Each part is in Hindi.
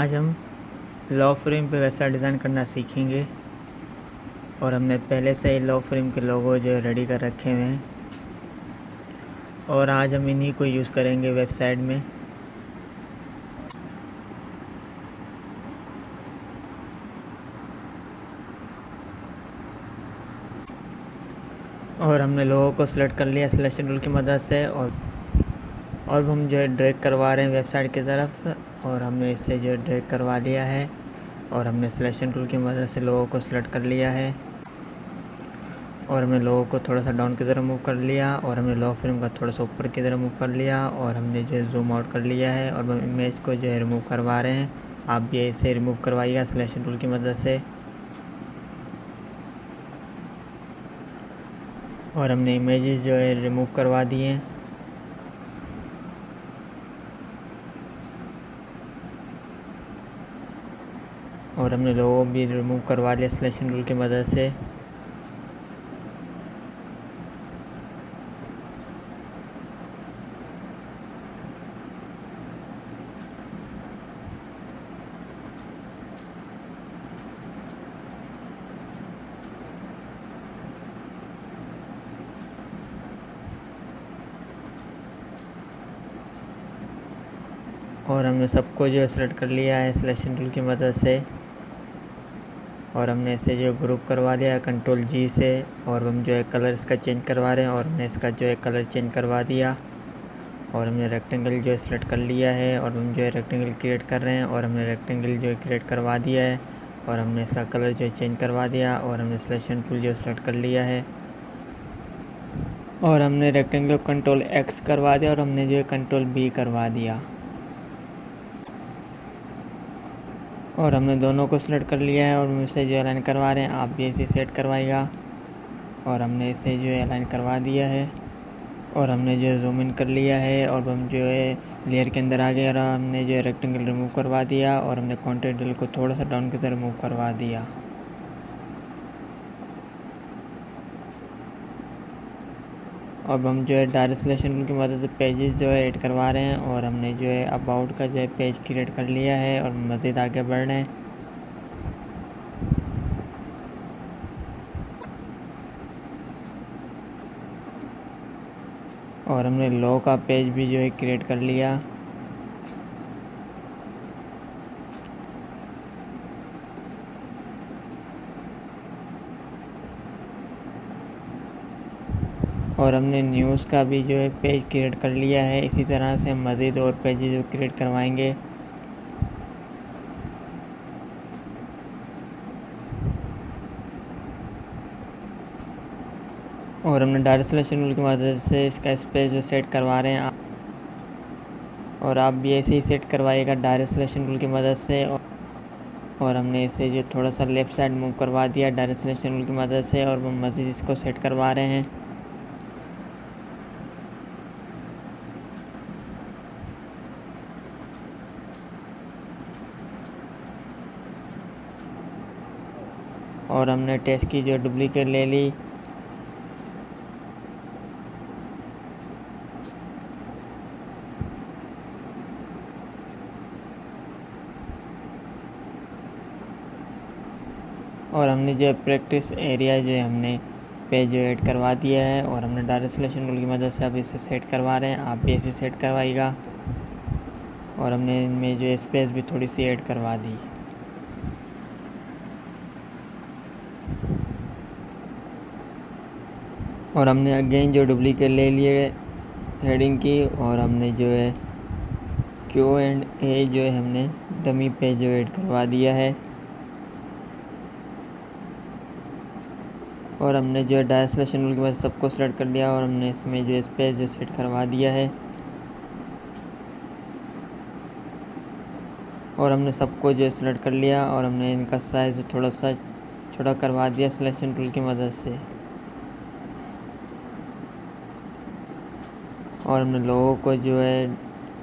आज हम लॉ फ्रेम पे वेबसाइट डिज़ाइन करना सीखेंगे और हमने पहले से ही लॉ फ्रेम के लोगो जो रेडी कर रखे हुए हैं और आज हम इन्हीं को यूज़ करेंगे वेबसाइट में। और हमने लोगो को सिलेक्ट कर लिया सिलेक्शन टूल की मदद से और हम जो है ड्रैग करवा रहे हैं वेबसाइट की तरफ और हमने इसे जो है ड्रैग करवा लिया है और हमने सिलेक्शन टूल की मदद से लोगो को सिलेक्ट कर लिया है और हमने लोगो को थोड़ा सा डाउन की तरफ मूव कर लिया और हमने लॉ फ्रेम का थोड़ा सा ऊपर की तरफ मूव कर लिया और हमने जो है जूम आउट कर लिया है और हम इमेज को जो है रिमूव करवा रहे हैं। आप भी इसे रिमूव करवाइएगा सिलेक्शन टूल की मदद से। और हमने इमेजेस जो है रिमूव करवा दिए हैं और हमने लोगो भी रिमूव करवा लिया सिलेक्शन टूल की मदद से। और हमने सबको जो है सेलेक्ट कर लिया है सिलेक्शन टूल की मदद से और हमने इसे जो ग्रुप करवा लिया कंट्रोल जी से और हम जो है कलर इसका चेंज करवा रहे हैं और हमने इसका जो है कलर चेंज करवा दिया और हमने रेक्टेंगल जो है सिलेक्ट कर लिया है और हम जो है रेक्टेंगल क्रिएट कर रहे हैं और हमने रेक्टेंगल जो है क्रिएट करवा दिया है और हमने इसका कलर जो है चेंज करवा दिया और हमने सिलेक्शन टूल जो सेलेक्ट कर लिया है और हमने रेक्टेंगल कंट्रोल एक्स करवा दिया और हमने जो है कंट्रोल बी करवा दिया और हमने दोनों को सिलेक्ट कर लिया है और हम इसे जो अलाइन करवा रहे हैं। आप भी इसे सेट करवाइएगा और हमने इसे जो है अलाइन करवा दिया है और हमने जो है जूम इन कर लिया है और हम जो है लेयर के अंदर आ गए और हमने जो है रेक्टेंगल रिमूव करवा दिया और हमने कॉन्टेक्ट को थोड़ा सा डाउन की तरफ मूव करवा दिया। अब हम जो है डायरेक्ट सिलेक्शन टूल की मदद से पेजेस जो है ऐड करवा रहे हैं और हमने जो है अबाउट का जो है पेज क्रिएट कर लिया है और मज़ीद आगे बढ़ रहे हैं। और हमने लो का पेज भी जो है क्रिएट कर लिया और हमने न्यूज़ का भी जो है पेज क्रिएट कर लिया है। इसी तरह से हम मज़ीद और पेजेस जो क्रिएट करवाएंगे। और हमने डायरेक्ट सिलेक्शन टूल की मदद से इसका स्पेस जो सेट करवा रहे हैं और आप भी ऐसे ही सेट करवाइएगा डायरेक्ट सिलेक्शन टूल की मदद से। और हमने इसे जो थोड़ा सा लेफ़्ट साइड मूव करवा दिया डायरेक्ट सिलेक्शन टूल की मदद से और हम मज़ीद इसको सेट करवा रहे हैं। और हमने टेक्स्ट की जो डुप्लीकेट ले ली और हमने जो प्रैक्टिस एरिया जो है हमने पेज जो ऐड करवा दिया है और हमने डायरेक्ट सिलेक्शन टूल की मदद से अब इसे सेट करवा रहे हैं। आप भी इसे सेट करवाइएगा और हमने इनमें जो स्पेस भी थोड़ी सी ऐड करवा दी। और हमने अगेन जो डुप्लीकेट ले लिए हेडिंग की और हमने जो है Q&A जो है हमने डमी पेज जो ऐड करवा दिया है और हमने जो है डायरेक्ट सिलेक्शन टूल के बाद सबको सेलेक्ट कर लिया और हमने इसमें जो स्पेस जो सेट करवा दिया है और हमने सबको जो सेलेक्ट कर लिया और हमने इनका साइज़ थोड़ा सा छोटा करवा दिया सिलेक्शन टूल की मदद से और हमने लोगों को जो है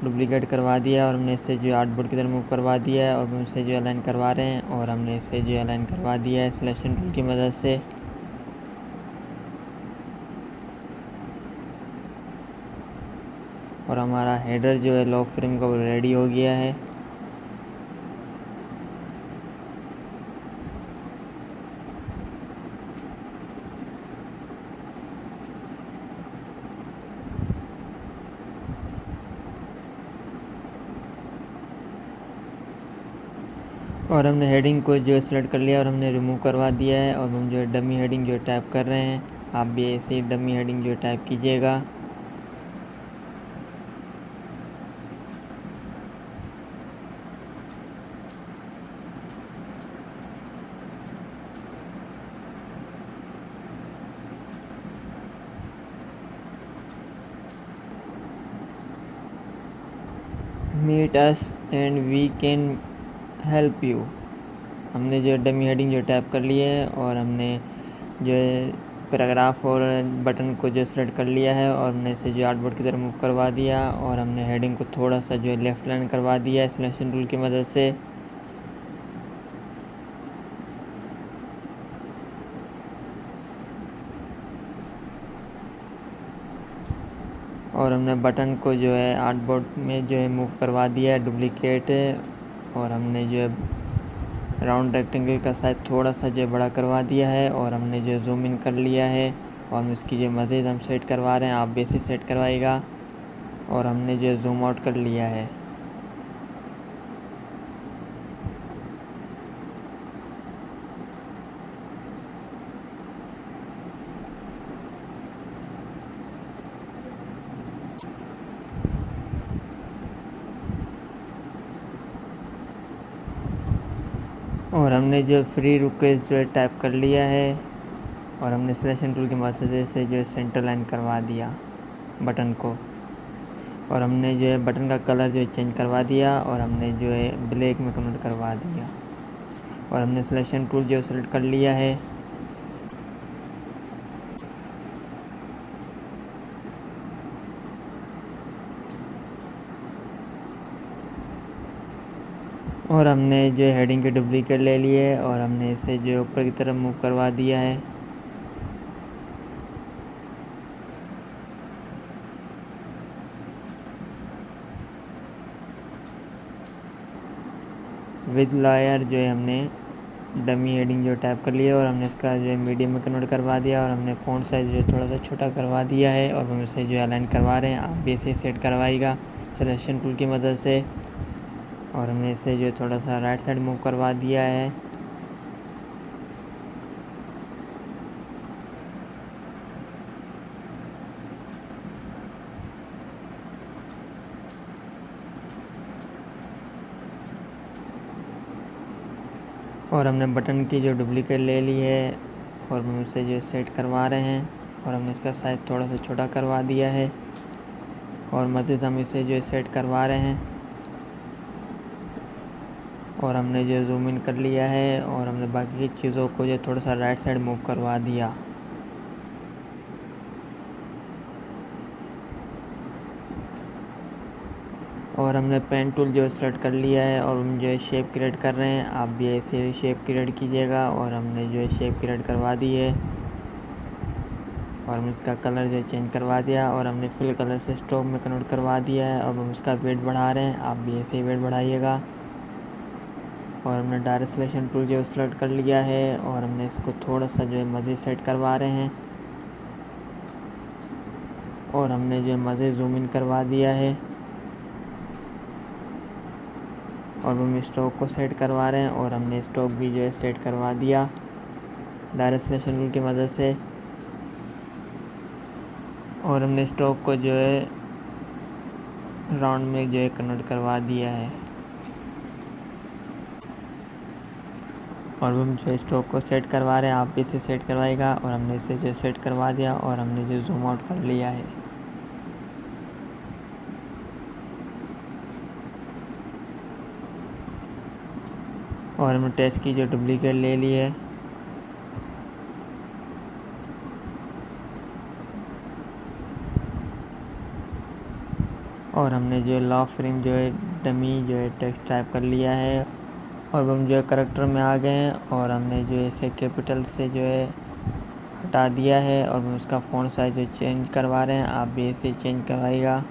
डुप्लीकेट करवा दिया और हमने इससे जो आर्टबोर्ड की तरफ मूव करवा दिया है और हम इसे जो अलाइन करवा रहे हैं और हमने इसे जो अलाइन करवा दिया है सिलेक्शन टूल की मदद से। और हमारा हेडर जो है लॉ फ्रेम का वो रेडी हो गया है। और हमने हेडिंग को जो है सेलेक्ट कर लिया और हमने रिमूव करवा दिया है। और हम जो है डमी हेडिंग जो है टाइप कर रहे हैं। आप भी ऐसे ही डमी हेडिंग जो है टाइप कीजिएगा। Meet us and we can help you. हमने जो डमी हेडिंग जो टाइप कर ली है और हमने जो है पैराग्राफ और बटन को जो सेलेक्ट कर लिया है और हमने इसे जो आर्टबोर्ड की तरफ मूव करवा दिया और हमने हेडिंग को थोड़ा सा जो है लेफ्ट लाइन करवा दिया है सिलेक्शन टूल की मदद से। और हमने बटन को जो है आर्टबोर्ड में जो है मूव करवा दिया है डुप्लीकेट। और हमने जो है राउंड रेक्टेंगल का साइज़ थोड़ा सा जो है बड़ा करवा दिया है और हमने जो जूम इन कर लिया है और हम इसकी जो मज़ीद हम सेट करवा रहे हैं। आप बेसिक सेट करवाइएगा। और हमने जो जूम आउट कर लिया है। और हमने जो फ्री रिक्वेस्ट जो है टाइप कर लिया है और हमने सिलेक्शन टूल की मदद से जो है सेंटर लाइन करवा दिया बटन को। और हमने जो है बटन का कलर जो है चेंज करवा दिया और हमने जो है ब्लैक में कन्वर्ट करवा दिया। और हमने सिलेक्शन टूल जो सेलेक्ट कर लिया है। और हमने जो हेडिंग के डुप्लीकेट ले लिए और हमने इसे जो ऊपर की तरफ मूव करवा दिया है। विद लायर जो है हमने डमी हेडिंग जो टाइप कर लिया और हमने इसका जो है मीडियम में कन्वर्ट करवा दिया और हमने फ़ॉन्ट साइज़ जो है थोड़ा सा छोटा करवा दिया है और हम इसे जो अलाइन करवा रहे हैं। आप भी इसे सेट करवाइएगा सिलेक्शन टूल की मदद से। और हमने इसे जो थोड़ा सा राइट साइड मूव करवा दिया है। और हमने बटन की जो डुप्लीकेट ले ली है और हम इसे जो सेट करवा रहे हैं और हमने इसका साइज़ थोड़ा सा छोटा करवा दिया है और मज़ीद हम इसे जो सेट करवा रहे हैं। और हमने जो जूम इन कर लिया है और हमने बाकी की चीज़ों को जो थोड़ा सा राइट साइड मूव करवा दिया। और हमने पेन टूल जो सेलेक्ट कर लिया है और हम जो है शेप क्रिएट कर रहे हैं। आप भी ऐसे शेप क्रिएट कीजिएगा। और हमने जो है शेप क्रिएट करवा दी है और हम इसका कलर जो चेंज करवा दिया और हमने फिल कलर से स्ट्रोक में कन्वर्ट करवा दिया है। अब हम इसका वेट बढ़ा रहे हैं। आप भी ऐसे ही वेट बढ़ाइएगा। और हमने डायरेक्ट सिलेक्शन टूल जो सेलेक्ट कर लिया है और हमने इसको थोड़ा सा जो है मज़ीद सेट करवा रहे हैं। और हमने जो है मज़ीद जूम इन करवा दिया है और हम स्टॉक को सेट करवा रहे हैं और हमने स्टॉक भी जो है सेट करवा दिया डायरेक्ट सिलेक्शन टूल की मदद से। और हमने स्टॉक को जो है राउंड में जो है कन्वर्ट करवा दिया है। और हम जो स्टॉक को सेट करवा रहे हैं। आप भी इसे सेट करवाएगा। और हमने इसे जो सेट करवा दिया और हमने जो जूम आउट कर लिया है। और हमने टेक्स्ट की जो डुप्लीकेट ले ली है। और हमने जो लॉ फ्रेम जो है डमी जो है टेक्स्ट टाइप कर लिया है। और हम जो है करेक्टर में आ गए हैं और हमने जो है इसे कैपिटल से जो है हटा दिया है और हम उसका फ़ॉन्ट साइज जो चेंज करवा रहे हैं। आप भी इसे चेंज करवाइएगा।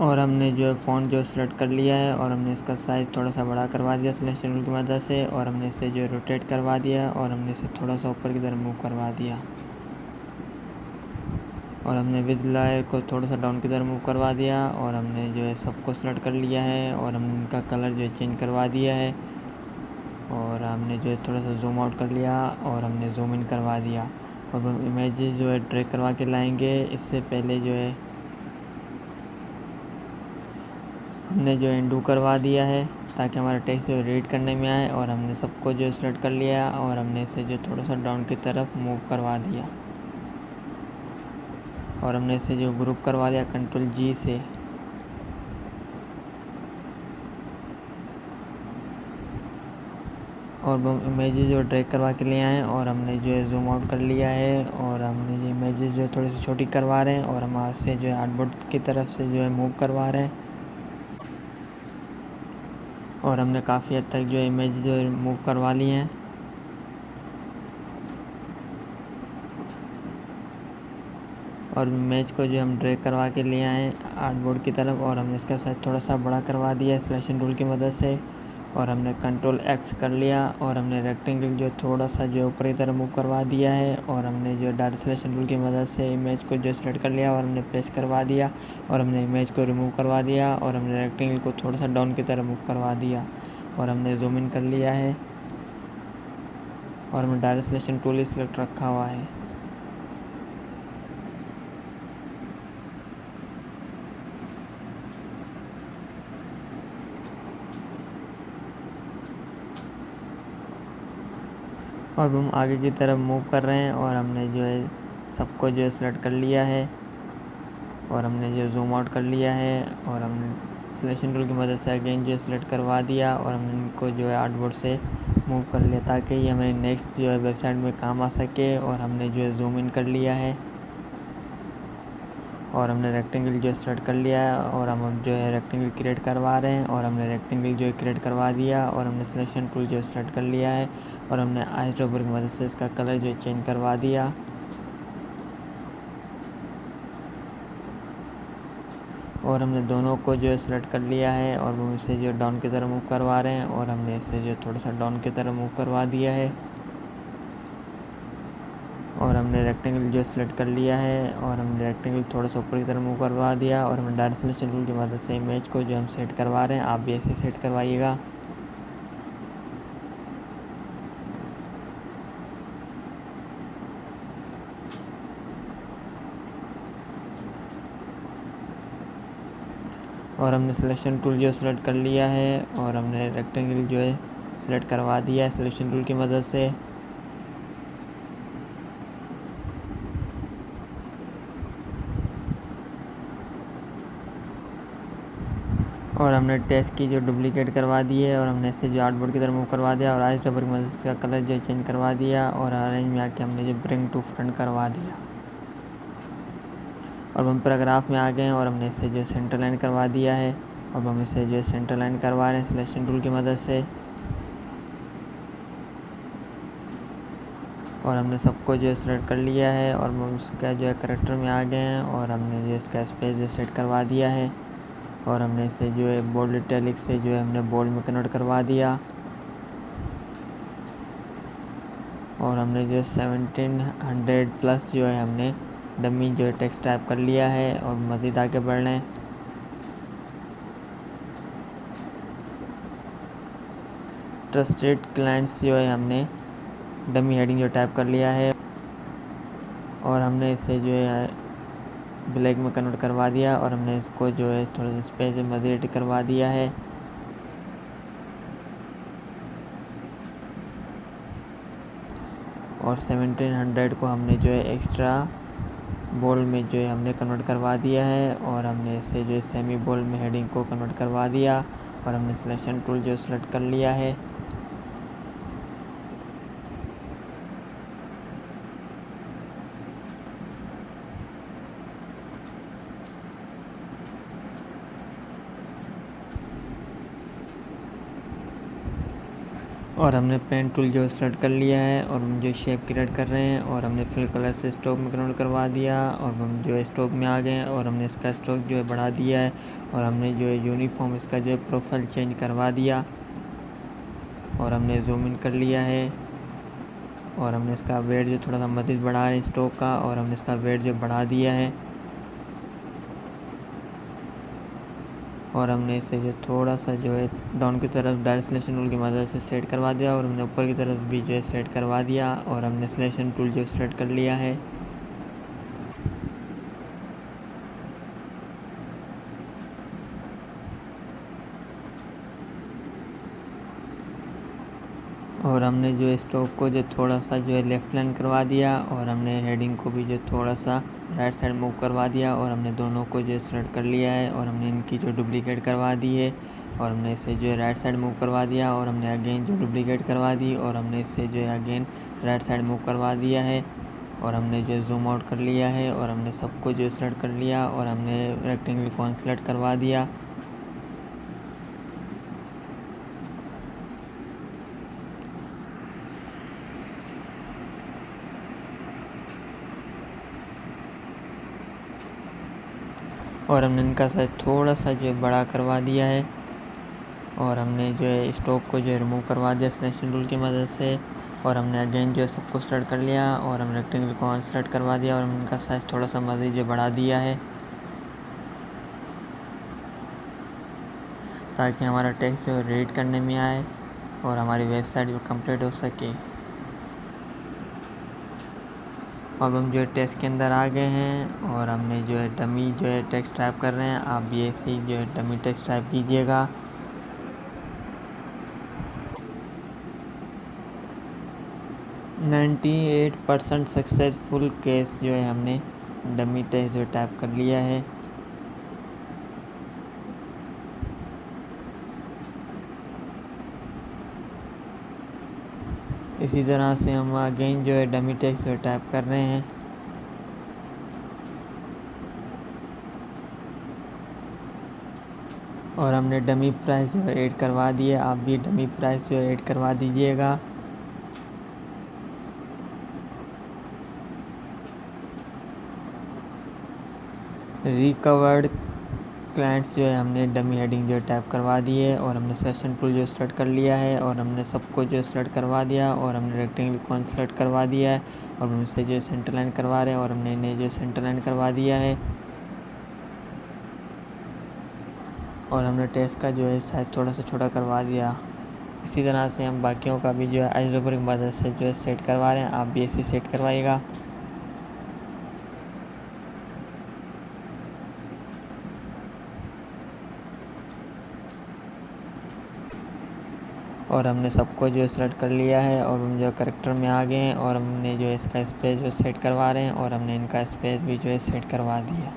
और हमने जो है फ़ॉन्ट जो सेलेक्ट कर लिया है और हमने इसका साइज़ थोड़ा सा बड़ा करवा दिया सिलेक्शन टूल की मदद से, और हमने इसे जो रोटेट करवा दिया और हमने इसे थोड़ा सा ऊपर की तरफ मूव करवा दिया, और हमने विद लायर को थोड़ा सा डाउन की तरफ मूव करवा दिया, और हमने जो है सबको सेलेक्ट कर लिया है और हमने इनका कलर जो है चेंज करवा दिया है, और हमने जो है थोड़ा सा जूम आउट कर लिया और हमने जूम इन करवा दिया। और हम इमेजेस जो है ड्रैग करवा के लाएंगे। इससे पहले जो है हमने जो इंडू करवा दिया है ताकि हमारा टेक्स्ट जो रीड करने में आए, और हमने सबको जो सेलेक्ट कर लिया और हमने इसे जो थोड़ा सा डाउन की तरफ मूव करवा दिया, और हमने इसे जो ग्रुप करवा लिया कंट्रोल जी से। और हम इमेजेस जो ड्रैग करवा के लिए आए और हमने जो है जूम आउट कर लिया है, और हमने ये इमेजेस जो है थोड़ी सी छोटी करवा रहे हैं और हम आज से जो है आर्टबोर्ड की तरफ से जो है मूव करवा रहे हैं, और हमने काफ़ी हद तक जो है इमेज जो है मूव करवा लिए हैं। और इमेज को जो हम ड्रैग करवा के लिए आए आर्टबोर्ड की तरफ, और हमने इसका साइज थोड़ा सा बड़ा करवा दिया सिलेक्शन टूल की मदद से, और हमने कंट्रोल एक्स कर लिया और हमने रेक्टेंगल जो थोड़ा सा जो ऊपर की तरफ मूव करवा दिया है, और हमने जो डायरेक्ट सिलेक्शन टूल की मदद से इमेज को जो सेलेक्ट कर लिया और हमने पेस्ट करवा दिया, और हमने इमेज को रिमूव करवा दिया, और हमने रेक्टेंगल को थोड़ा सा डाउन की तरफ मूव करवा दिया, और हमने जूम इन कर लिया है, और हमने डायरेक्ट सिलेक्शन टूल ही सिलेक्ट रखा हुआ है। और हम आगे की तरफ मूव कर रहे हैं और हमने जो है सबको जो है सेलेक्ट कर लिया है, और हमने जो जूम आउट कर लिया है, और हमने सिलेक्शन टूल की मदद से अगेन जो है सेलेक्ट करवा दिया, और हमने इनको जो है आर्टबोर्ड से मूव कर लिया ताकि ये हमारी नेक्स्ट जो है वेबसाइट में काम आ सके। और हमने जो है जूम इन कर लिया है, और हमने रेक्टेंगल जो सेलेक्ट कर लिया है, और हम जो है रेक्टेंगल क्रिएट करवा रहे हैं, और हमने रेक्टेंगल जो है क्रिएट करवा दिया, और हमने सिलेक्शन टूल जो सेलेक्ट कर लिया है, और हमने आइस ड्रॉपर की मदद से इसका कलर जो है चेंज करवा दिया, और हमने दोनों को जो है सेलेक्ट कर लिया है और हम इसे जो डाउन की तरफ मूव करवा रहे हैं, और हमने इसे जो थोड़ा सा डाउन की तरफ मूव करवा दिया है, और हमने रेक्टेंगल जो सेलेक्ट कर लिया है और हमने रेक्टेंगल थोड़ा सा ऊपर की तरफ मूव करवा दिया, और हमने डायरेक्ट सिलेक्शन टूल की मदद से इमेज को जो हम सेट करवा रहे हैं, आप भी ऐसे सेट करवाइएगा। और हमने सिलेक्शन टूल जो सेलेक्ट कर लिया है और हमने रेक्टेंगल जो है सेलेक्ट करवा दिया है सिलेक्शन टूल की मदद से। और हमने टेक्स्ट की जो डुप्लीकेट करवा दी है और हमने इसे जो आर्टबोर्ड की तरफ मूव करवा दिया, और आइस ड्रॉपर की मदद से कलर जो चेंज करवा दिया, और ऑरेंज में आके हमने जो ब्रिंग टू फ्रंट करवा दिया, और हम पैराग्राफ में आ गए और हमने इसे जो सेंटर लाइन करवा दिया है, और हम इसे जो सेंटर लाइन करवा रहे हैं सिलेक्शन टूल की मदद से। और हमने सबको जो है सेलेक्ट कर लिया है और हम उसका जो है करेक्टर में आ गए हैं, और हमने जो इसका स्पेस जो सेट करवा दिया है, और हमने इसे जो है बोल्ड इटैलिक से जो है हमने बोल्ड में कन्वर्ट करवा दिया, और हमने जो 1700 प्लस जो है हमने डमी जो है टेक्स्ट टाइप कर लिया है, और मज़ीद आगे बढ़ रहे हैं। ट्रस्टेड क्लाइंट्स जो है हमने डमी हेडिंग जो टाइप कर लिया है, और हमने इसे जो है ब्लैक में कन्वर्ट करवा दिया, और हमने इसको जो है थोड़ा सा स्पेस मज़ीद करवा दिया है। और 1700 को हमने जो है एक्स्ट्रा बोल्ड में जो है हमने कन्वर्ट करवा दिया है, और हमने इसे जो है सेमी बोल्ड में हेडिंग को कन्वर्ट करवा दिया, और हमने सिलेक्शन टूल जो सेलेक्ट कर लिया है। और हमने पेन टूल जो सेलेक्ट कर लिया है और हम जो शेप क्रिएट कर रहे हैं और हमने फिल कलर से स्ट्रोक में कन्वर्ट करवा दिया और हम जो है स्ट्रोक में आ गए हैं और हमने इसका स्ट्रोक जो है बढ़ा दिया है और हमने जो है यूनिफॉर्म इसका जो है प्रोफाइल चेंज करवा दिया और हमने जूम इन कर लिया है और हमने इसका वेट जो थोड़ा सा मज़ीद बढ़ा है स्ट्रोक का और हमने इसका वेट जो बढ़ा दिया है और हमने इसे जो थोड़ा सा जो है डाउन की तरफ डायरेक्ट सिलेक्शन टूल की मदद से सेट करवा दिया और हमने ऊपर की तरफ भी जो है सेट करवा दिया और हमने सिलेक्शन टूल जो सेलेक्ट कर लिया है। और हमने जो स्ट्रोक को जो थोड़ा सा जो है लेफ़्ट लाइन करवा दिया और हमने हेडिंग को भी जो थोड़ा सा राइट साइड मूव करवा दिया और हमने दोनों को जो सेलेक्ट कर लिया है और हमने इनकी जो डुप्लीकेट करवा दी है और हमने इसे जो है राइट साइड मूव करवा दिया और हमने अगेन जो डुप्लीकेट करवा दी और हमने इसे जो है अगेन राइट साइड मूव करवा दिया है और हमने जो जूम आउट कर लिया है और हमने सबको जो सेलेक्ट कर लिया और हमने रेक्टेंगल कॉन सेलेक्ट करवा दिया और हमने इनका साइज थोड़ा सा जो है बड़ा करवा दिया है और हमने जो है स्टॉक को जो है रिमूव करवा दिया सिलेक्शन टूल की मदद से और हमने अगेन जो है सबको सेलेक्ट कर लिया और हम रेक्टेंगल को सेलेक्ट करवा दिया और हमने इनका साइज़ थोड़ा सा मज़ीद जो बढ़ा दिया है ताकि हमारा टेक्स्ट जो है रीड करने में आए और हमारी वेबसाइट जो कंप्लीट हो सके। अब हम जो है टेक्स्ट के अंदर आ गए हैं और हमने जो है डमी जो है टेक्स्ट टाइप कर रहे हैं। आप भी ऐसे ही जो है डमी टेक्स्ट टाइप कीजिएगा। नाइन्टी 98% सक्सेसफुल केस जो है हमने डमी टेक्स्ट जो टाइप कर लिया है। इसी तरह से हम अगेन जो है डमी टेक्स्ट जो टाइप कर रहे हैं और हमने डमी प्राइस जो है ऐड करवा दिए। आप भी डमी प्राइस जो है ऐड करवा दीजिएगा। रिकवर्ड क्लाइंट्स जो है हमने डमी हेडिंग जो टाइप करवा दी है और हमने सिलेक्शन टूल जो सेलेक्ट कर लिया है और हमने सबको जो सेलेक्ट करवा दिया और हमने रेक्टेंगल कॉन सेलेक्ट करवा दिया है और हम इसे जो सेंटर लाइन करवा रहे हैं और हमने इन्हें जो सेंटर लाइन करवा दिया है और हमने टेक्स्ट का जो है साइज़ थोड़ा सा छोटा करवा दिया। इसी तरह से हम बाकियों का भी जो है आइज रबर की मदद से जो है सेट करवा रहे हैं। आप भी ऐसे सेट करवाइएगा। और हमने सबको जो सेलेक्ट कर लिया है और हम जो करेक्टर में आ गए हैं और हमने जो इसका स्पेस जो सेट करवा रहे हैं और हमने इनका स्पेस भी जो है सेट करवा दिया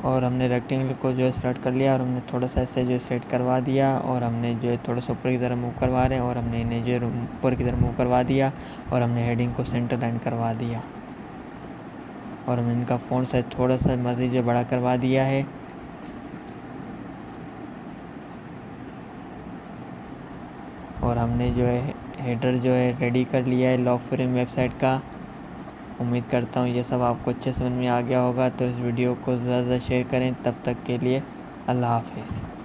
और हमने रेक्टेंगल को जो है सेलेक्ट कर लिया और हमने थोड़ा सा ऐसे जो सेट करवा दिया और हमने जो है थोड़ा सा ऊपर की तरफ मूव करवा रहे हैं और हमने इन्हें जो ऊपर की तरफ मूव करवा दिया और हमने हेडिंग को सेंटर लाइन करवा दिया और हमने इनका फ़ॉन्ट साइज थोड़ा सा मज़ीद जो बड़ा करवा दिया है और हमने जो है हेडर जो है रेडी कर लिया है लॉग फ्रेम वेबसाइट का। उम्मीद करता हूँ ये सब आपको अच्छे समझ में आ गया होगा। तो इस वीडियो को ज़्यादा शेयर करें। तब तक के लिए अल्लाह हाफिज़।